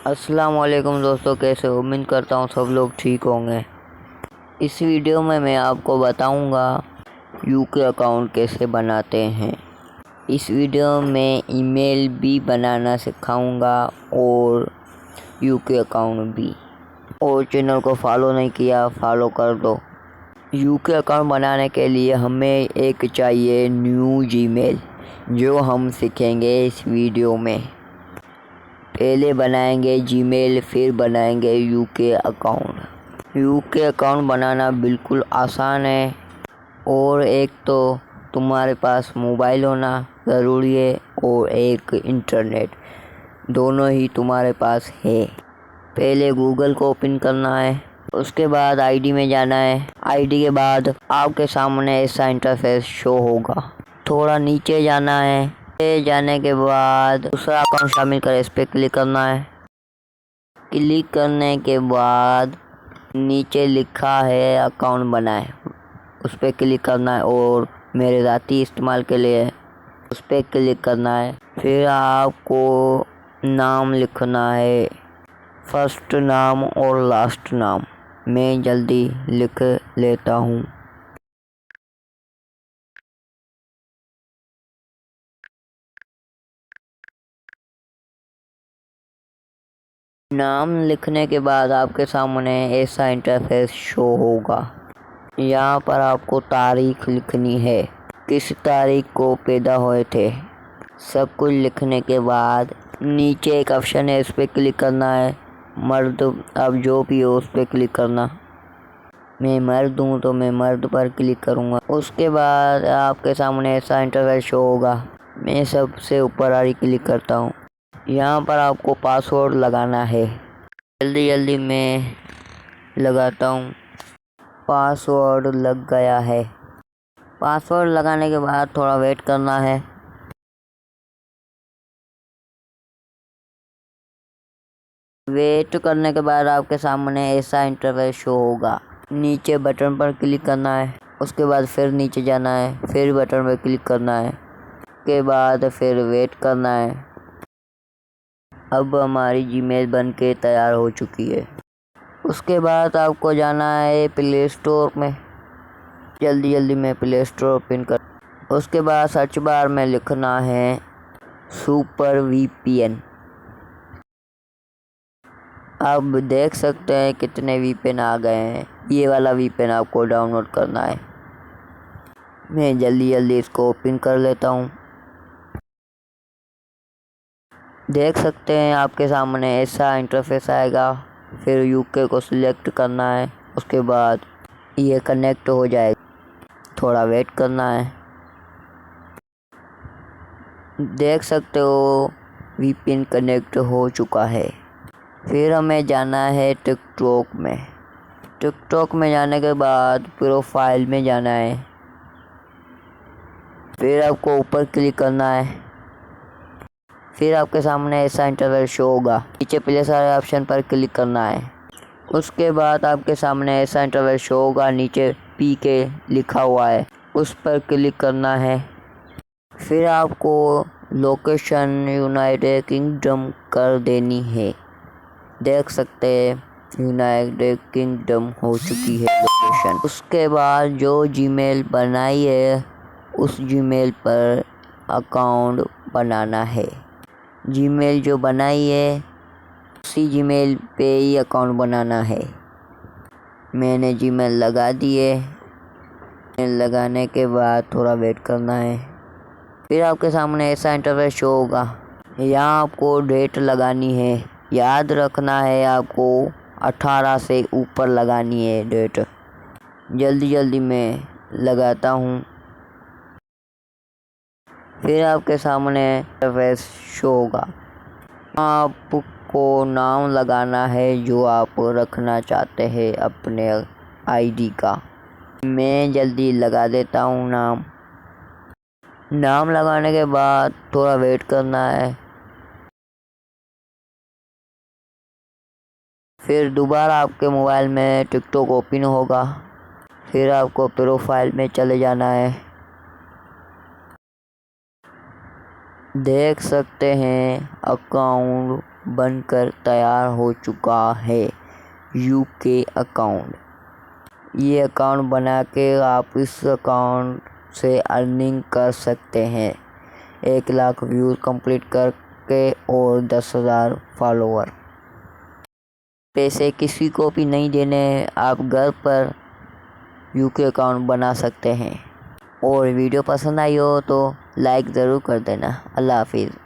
अस्सलाम वालेकुम दोस्तों, कैसे हो? उम्मीद करता हूँ सब लोग ठीक होंगे। इस वीडियो में मैं आपको बताऊंगा यूके अकाउंट कैसे बनाते हैं। इस वीडियो में ईमेल भी बनाना सिखाऊंगा और यूके अकाउंट भी। और चैनल को फॉलो नहीं किया, फॉलो कर दो। यूके अकाउंट बनाने के लिए हमें एक चाहिए न्यू जीमेल, जो हम सीखेंगे इस वीडियो में। पहले बनाएंगे जीमेल, फिर बनाएंगे यूके अकाउंट। यूके अकाउंट बनाना बिल्कुल आसान है। और एक तो तुम्हारे पास मोबाइल होना ज़रूरी है और एक इंटरनेट, दोनों ही तुम्हारे पास है। पहले गूगल को ओपन करना है, उसके बाद आईडी में जाना है। आईडी के बाद आपके सामने ऐसा इंटरफेस शो होगा। थोड़ा नीचे जाना है, जाने के बाद दूसरा अकाउंट शामिल करें, इस पर क्लिक करना है। क्लिक करने के बाद नीचे लिखा है अकाउंट बनाएं, उस पर क्लिक करना है और मेरे ज़ाती इस्तेमाल के लिए उस पर क्लिक करना है। फिर आपको नाम लिखना है, फर्स्ट नाम और लास्ट नाम। मैं जल्दी लिख लेता हूँ। नाम लिखने के बाद आपके सामने ऐसा इंटरफेस शो होगा। यहाँ पर आपको तारीख लिखनी है, किस तारीख को पैदा हुए थे। सब कुछ लिखने के बाद नीचे एक ऑप्शन है, इस पर क्लिक करना है। मर्द, अब जो भी हो उस पर क्लिक करना। मैं मर्द हूँ तो मैं मर्द पर क्लिक करूँगा। उसके बाद आपके सामने ऐसा इंटरफेस शो होगा। मैं सबसे ऊपर वाली क्लिक करता हूँ। यहाँ पर आपको पासवर्ड लगाना है। जल्दी जल्दी मैं लगाता हूँ। पासवर्ड लग गया है। पासवर्ड लगाने के बाद थोड़ा वेट करना है। वेट करने के बाद आपके सामने ऐसा इंटरफेस शो होगा। नीचे बटन पर क्लिक करना है, उसके बाद फिर नीचे जाना है, फिर बटन पर क्लिक करना है, उसके बाद फिर वेट करना है। अब हमारी जीमेल बन के तैयार हो चुकी है। उसके बाद आपको जाना है प्ले स्टोर में। जल्दी जल्दी में प्ले स्टोर ओपन कर। उसके बाद सर्च बार में लिखना है सुपर वीपीएन। अब देख सकते हैं कितने वीपीएन आ गए हैं। ये वाला वीपीएन आपको डाउनलोड करना है। मैं जल्दी जल्दी इसको ओपन कर लेता हूँ। देख सकते हैं आपके सामने ऐसा इंटरफेस आएगा। फिर यूके को सिलेक्ट करना है, उसके बाद ये कनेक्ट हो जाएगा। थोड़ा वेट करना है। देख सकते हो वीपीएन कनेक्ट हो चुका है। फिर हमें जाना है टिकटॉक में। टिकटॉक में जाने के बाद प्रोफाइल में जाना है। फिर आपको ऊपर क्लिक करना है। फिर आपके सामने ऐसा इंटरफेस शो होगा। नीचे प्लेस वाले ऑप्शन पर क्लिक करना है। उसके बाद आपके सामने ऐसा इंटरफेस शो होगा। नीचे पीके लिखा हुआ है, उस पर क्लिक करना है। फिर आपको लोकेशन यूनाइटेड किंगडम कर देनी है। देख सकते हैं यूनाइटेड किंगडम हो चुकी है लोकेशन। उसके बाद जो जीमेल बनाई है उस जीमेल पर अकाउंट बनाना है। जीमेल जो बनाई है उसी जीमेल पे ही अकाउंट बनाना है। मैंने जीमेल लगा दिए। लगाने के बाद थोड़ा वेट करना है। फिर आपके सामने ऐसा इंटरफेस शो होगा। यहाँ आपको डेट लगानी है। याद रखना है आपको 18 से ऊपर लगानी है डेट। जल्दी जल्दी मैं लगाता हूँ। फिर आपके सामने इंटरफेस शो होगा। आपको नाम लगाना है जो आप रखना चाहते हैं अपने आईडी का। मैं जल्दी लगा देता हूँ नाम लगाने के बाद थोड़ा वेट करना है। फिर दोबारा आपके मोबाइल में टिकटॉक ओपन होगा। फिर आपको प्रोफाइल में चले जाना है। देख सकते हैं अकाउंट बनकर तैयार हो चुका है यूके अकाउंट। ये अकाउंट बना के आप इस अकाउंट से अर्निंग कर सकते हैं। 1 लाख व्यूज़ कंप्लीट करके और 10,000 फॉलोवर। पैसे किसी को भी नहीं देने, आप घर पर यूके अकाउंट बना सकते हैं। और वीडियो पसंद आई हो तो लाइक ज़रूर कर देना। अल्लाह हाफिज़।